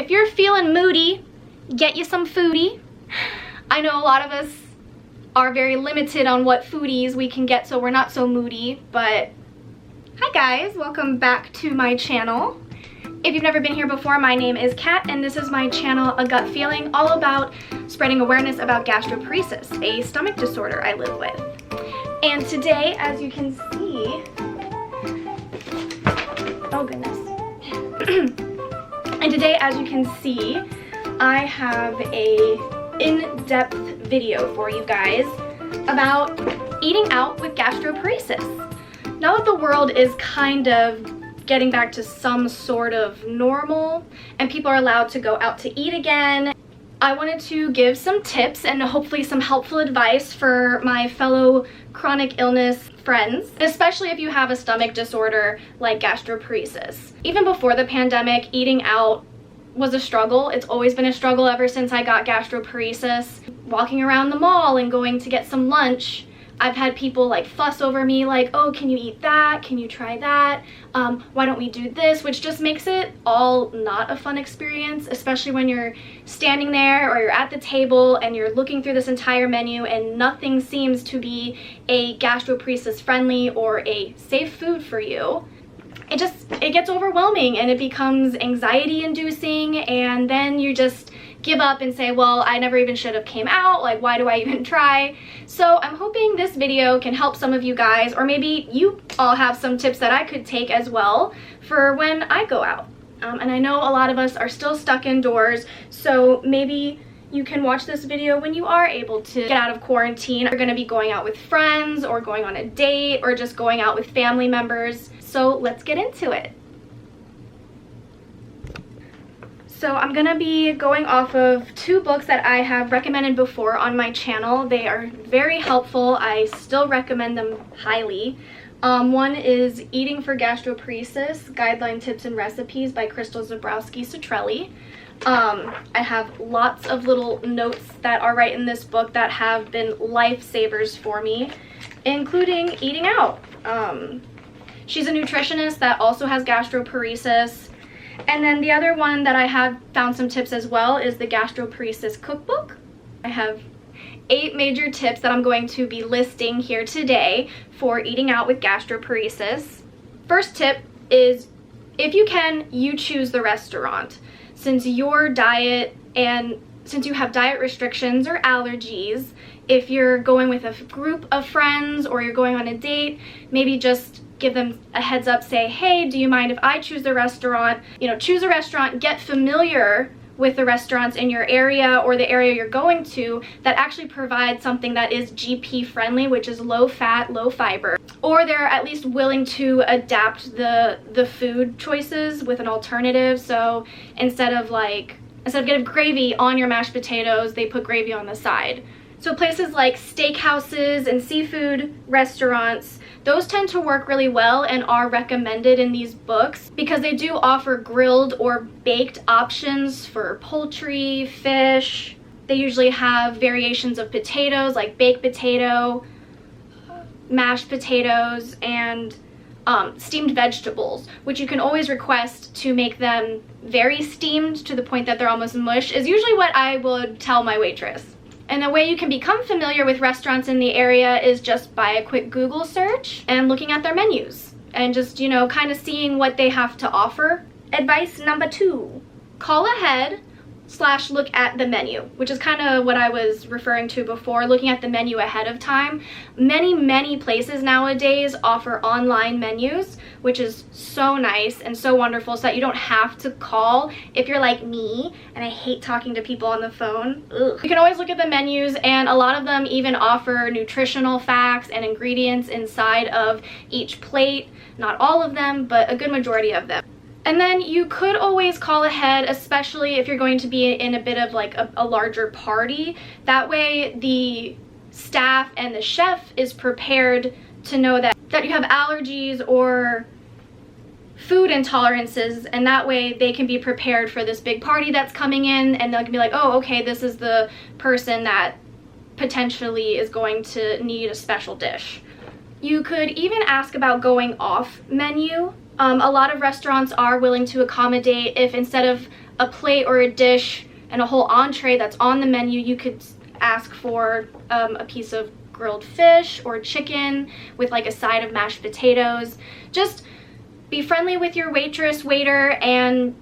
If you're feeling moody, get you some foodie. I know a lot of us are very limited on what foodies we can get, so we're not so moody, but hi guys, welcome back to my channel. If you've never been here before, my name is Kat, and this is my channel, A Gut Feeling, all about spreading awareness about gastroparesis, a stomach disorder I live with. And today, as you can see, oh goodness. And today, as you can see, I have a in-depth video for you guys about eating out with gastroparesis. Now that the world is kind of getting back to some sort of normal and people are allowed to go out to eat again, I wanted to give some tips and hopefully some helpful advice for my fellow chronic illness friends, especially if you have a stomach disorder like gastroparesis. Even before the pandemic, eating out was a struggle. It's always been a struggle ever since I got gastroparesis. Walking around the mall and going to get some lunch, I've had people like fuss over me like, oh, can you eat that? Can you try that? Why don't we do this? Which just makes it all not a fun experience, especially when you're standing there or you're at the table and you're looking through this entire menu and nothing seems to be a gastroparesis friendly or a safe food for you. It gets overwhelming and it becomes anxiety inducing, and then you just give up and say, well, I never even should have came out, like why do I even try? So I'm hoping this video can help some of you guys, or maybe you all have some tips that I could take as well for when I go out. And I know a lot of us are still stuck indoors, so maybe you can watch this video when you are able to get out of quarantine. You're gonna be going out with friends or going on a date or just going out with family members. So let's get into it. So I'm gonna be going off of two books that I have recommended before on my channel. They are very helpful. I still recommend them highly. One is Eating for Gastroparesis, Guideline Tips and Recipes by Crystal Zabrowski-Citrelli. I have lots of little notes that are right in this book that have been lifesavers for me, including eating out. She's a nutritionist that also has gastroparesis. And then the other one that I have found some tips as well is the Gastroparesis Cookbook. I have 8 major tips that I'm going to be listing here today for eating out with gastroparesis. First tip is, if you can, you choose the restaurant. Since your diet and since you have diet restrictions or allergies, if you're going with a group of friends or you're going on a date, maybe just give them a heads up, say, hey, do you mind if I choose the restaurant? You know, choose a restaurant, get familiar with the restaurants in your area or the area you're going to that actually provide something that is GP friendly, which is low fat, low fiber, or they're at least willing to adapt the food choices with an alternative. So instead of getting gravy on your mashed potatoes, they put gravy on the side. So places like steakhouses and seafood restaurants, those tend to work really well and are recommended in these books because they do offer grilled or baked options for poultry, fish. They usually have variations of potatoes like baked potato, mashed potatoes, and steamed vegetables, which you can always request to make them very steamed to the point that they're almost mush, is usually what I would tell my waitress. And a way you can become familiar with restaurants in the area is just by a quick Google search and looking at their menus and just, you know, kind of seeing what they have to offer. Advice number 2, call ahead / look at the menu, which is kind of what I was referring to before, looking at the menu ahead of time. Many places nowadays offer online menus, which is so nice and so wonderful, so that you don't have to call if you're like me and I hate talking to people on the phone. Ugh. You can always look at the menus, and a lot of them even offer nutritional facts and ingredients inside of each plate. Not all of them, but a good majority of them. And then you could always call ahead, especially if you're going to be in a bit of like a larger party. That way the staff and the chef is prepared to know that you have allergies or food intolerances, and that way they can be prepared for this big party that's coming in, and they'll be like, oh, okay, this is the person that potentially is going to need a special dish. You could even ask about going off menu A lot of restaurants are willing to accommodate if instead of a plate or a dish and a whole entree that's on the menu, you could ask for a piece of grilled fish or chicken with like a side of mashed potatoes. Just be friendly with your waitress, waiter, and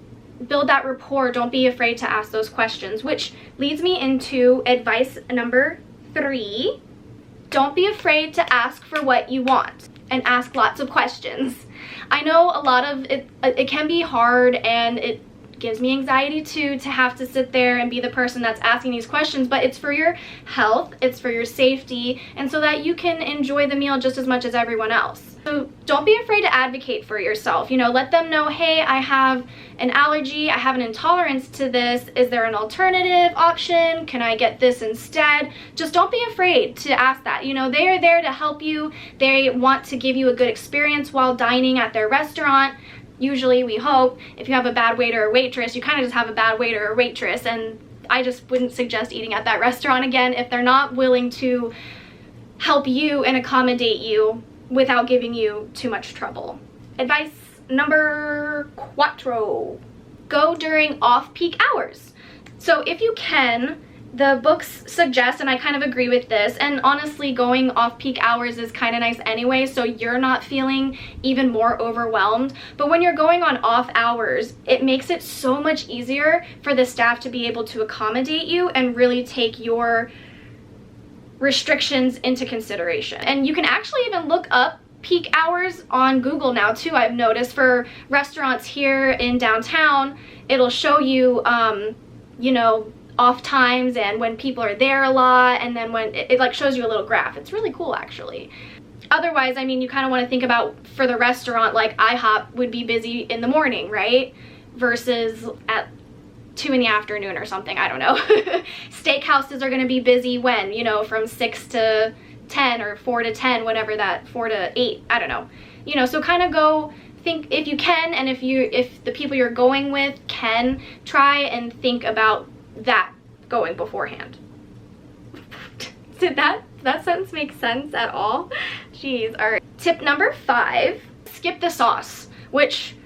build that rapport. Don't be afraid to ask those questions, which leads me into advice number 3. Don't be afraid to ask for what you want and ask lots of questions. I know a lot of it can be hard, and it gives me anxiety too to have to sit there and be the person that's asking these questions, but it's for your health, it's for your safety, and so that you can enjoy the meal just as much as everyone else. So don't be afraid to advocate for yourself. You know, let them know, hey, I have an allergy, I have an intolerance to this. Is there an alternative option? Can I get this instead? Just don't be afraid to ask that. You know, they are there to help you. They want to give you a good experience while dining at their restaurant. Usually, we hope, if you have a bad waiter or waitress, you kind of just have a bad waiter or waitress, and I just wouldn't suggest eating at that restaurant again if they're not willing to help you and accommodate you without giving you too much trouble. Advice number 4, go during off-peak hours. So if you can, the books suggest, and I kind of agree with this, and honestly going off-peak hours is kind of nice anyway, so you're not feeling even more overwhelmed. But when you're going on off hours, it makes it so much easier for the staff to be able to accommodate you and really take your restrictions into consideration. And you can actually even look up peak hours on Google now too. I've noticed for restaurants here in downtown, it'll show you, you know, off times and when people are there a lot, and then when it like shows you a little graph. It's really cool actually. Otherwise, I mean, you kind of want to think about for the restaurant, like IHOP would be busy in the morning, right? Versus at 2 in the afternoon or something, I don't know. Steakhouses are going to be busy when, you know, from 6 to 10 or 4 to 10, whatever that, 4 to 8, I don't know. You know, so kind of go think if you can, and if the people you're going with can, try and think about that going beforehand. Did that sentence make sense at all? Jeez. All right. Tip number 5, skip the sauce, which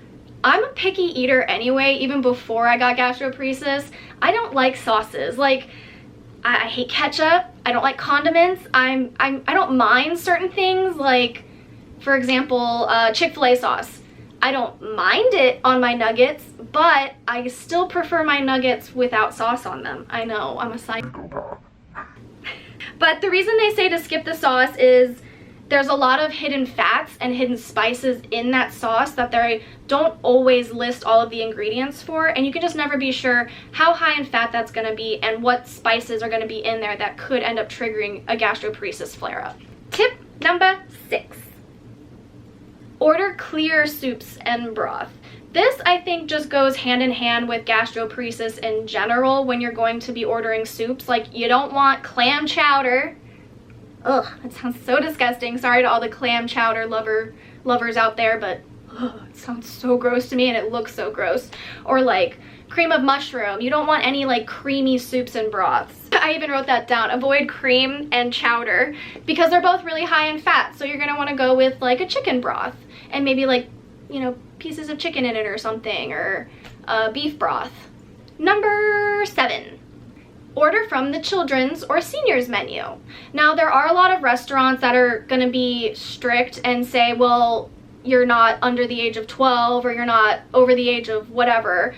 I'm a picky eater anyway. Even before I got gastroparesis, I don't like sauces. Like, I hate ketchup. I don't like condiments. I don't mind certain things, like, for example, Chick-fil-A sauce. I don't mind it on my nuggets, but I still prefer my nuggets without sauce on them. I know, I'm a psychopath. But the reason they say to skip the sauce is there's a lot of hidden fats and hidden spices in that sauce that they don't always list all of the ingredients for, and you can just never be sure how high in fat that's going to be and what spices are going to be in there that could end up triggering a gastroparesis flare-up. Tip number 6. Order clear soups and broth. This, I think, just goes hand in hand with gastroparesis in general when you're going to be ordering soups. Like, you don't want clam chowder. Ugh, that sounds so disgusting. Sorry to all the clam chowder lovers out there, but ugh, it sounds so gross to me and it looks so gross. Or like cream of mushroom. You don't want any like creamy soups and broths. I even wrote that down. Avoid cream and chowder because they're both really high in fat. So you're gonna want to go with like a chicken broth and maybe like, you know, pieces of chicken in it or something, or beef broth. Number 7. Order from the children's or seniors menu. Now, there are a lot of restaurants that are going to be strict and say, well, you're not under the age of 12 or you're not over the age of whatever.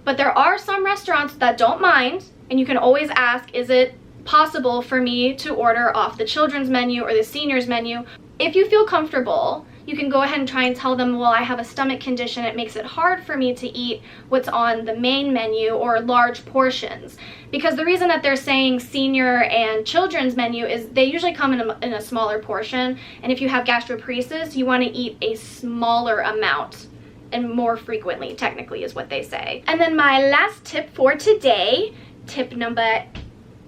But there are some restaurants that don't mind, and you can always ask, is it possible for me to order off the children's menu or the seniors menu? If you feel comfortable, you can go ahead and try and tell them, well, I have a stomach condition. It makes it hard for me to eat what's on the main menu or large portions. Because the reason that they're saying senior and children's menu is they usually come in a smaller portion. And if you have gastroparesis, you want to eat a smaller amount and more frequently, technically, is what they say. And then my last tip for today, tip number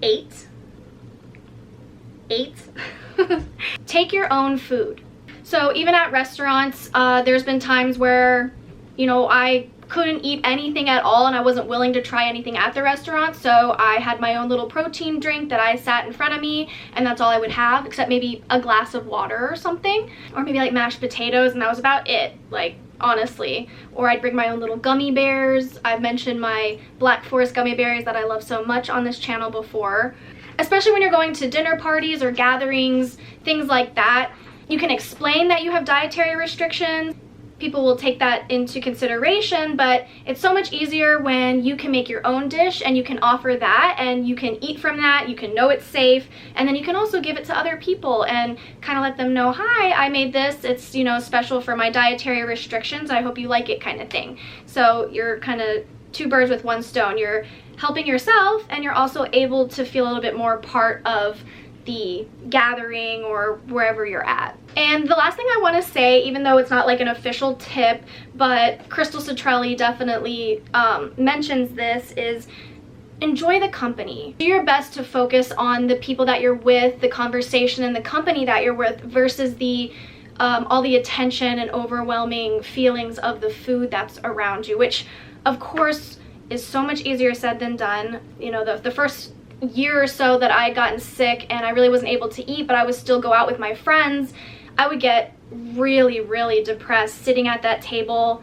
8. Take your own food. So even at restaurants, there's been times where, you know, I couldn't eat anything at all and I wasn't willing to try anything at the restaurant, so I had my own little protein drink that I sat in front of me, and that's all I would have, except maybe a glass of water or something, or maybe like mashed potatoes, and that was about it. Like, honestly. Or I'd bring my own little gummy bears. I've mentioned my Black Forest gummy berries that I love so much on this channel before. Especially when you're going to dinner parties or gatherings, things like that. You can explain that you have dietary restrictions. People will take that into consideration, but it's so much easier when you can make your own dish and you can offer that and you can eat from that, you can know it's safe, and then you can also give it to other people and kind of let them know, hi, I made this, it's, you know, special for my dietary restrictions, I hope you like it, kind of thing. So you're kind of two birds with one stone. You're helping yourself and you're also able to feel a little bit more part of the gathering or wherever you're at. And the last thing I want to say, even though it's not like an official tip, but Crystal Citrelli definitely mentions this, is enjoy the company. Do your best to focus on the people that you're with, the conversation and the company that you're with, versus the all the attention and overwhelming feelings of the food that's around you, which of course is so much easier said than done. You know, the first year or so that I had gotten sick and I really wasn't able to eat, but I would still go out with my friends, I would get really, really depressed sitting at that table.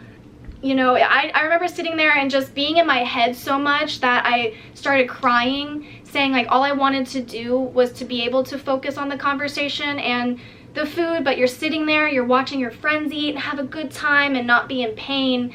You know, I remember sitting there and just being in my head so much that I started crying, saying like all I wanted to do was to be able to focus on the conversation and the food, but you're sitting there, you're watching your friends eat and have a good time and not be in pain.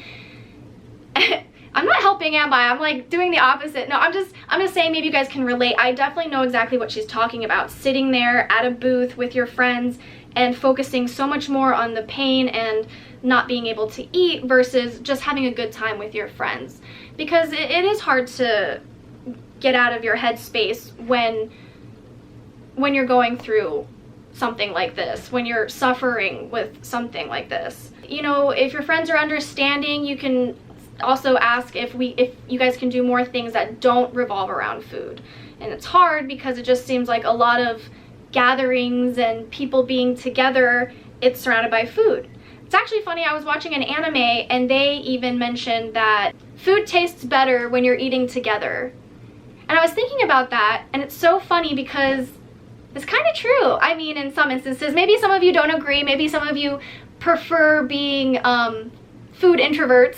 I'm not helping, am I? I'm like doing the opposite. No, I'm just saying maybe you guys can relate. I definitely know exactly what she's talking about. Sitting there at a booth with your friends and focusing so much more on the pain and not being able to eat versus just having a good time with your friends. Because it is hard to get out of your headspace when you're going through something like this, when you're suffering with something like this. You know, if your friends are understanding, you can also ask if you guys can do more things that don't revolve around food. And it's hard because it just seems like a lot of gatherings and people being together, it's surrounded by food. It's actually funny, I was watching an anime and they even mentioned that food tastes better when you're eating together. And I was thinking about that, and it's so funny because it's kind of true. I mean, in some instances, maybe some of you don't agree, maybe some of you prefer being food introverts.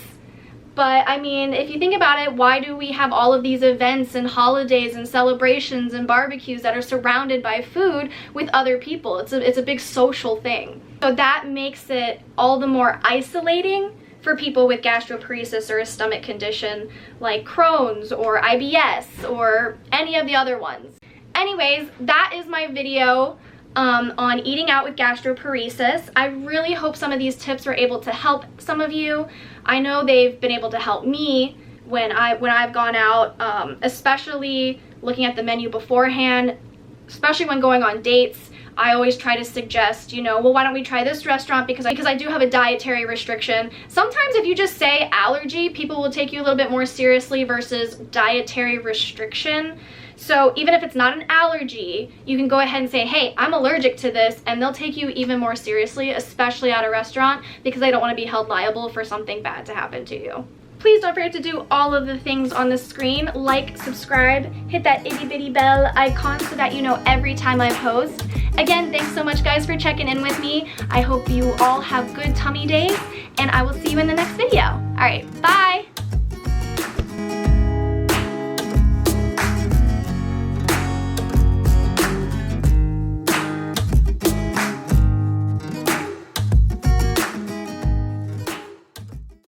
But I mean, if you think about it, why do we have all of these events and holidays and celebrations and barbecues that are surrounded by food with other people? It's a big social thing. So that makes it all the more isolating for people with gastroparesis or a stomach condition like Crohn's or IBS or any of the other ones. Anyways, that is my video on eating out with gastroparesis. I really hope some of these tips were able to help some of you. I know they've been able to help me when I've gone out, especially looking at the menu beforehand, especially when going on dates. I always try to suggest, you know, well, why don't we try this restaurant because I do have a dietary restriction. Sometimes if you just say allergy, people will take you a little bit more seriously versus dietary restriction. So even if it's not an allergy, you can go ahead and say, hey, I'm allergic to this, and they'll take you even more seriously, especially at a restaurant, because they don't want to be held liable for something bad to happen to you. Please don't forget to do all of the things on the screen, like, subscribe, hit that itty bitty bell icon so that you know every time I post. Again, thanks so much guys for checking in with me. I hope you all have good tummy days, and I will see you in the next video. All right, bye.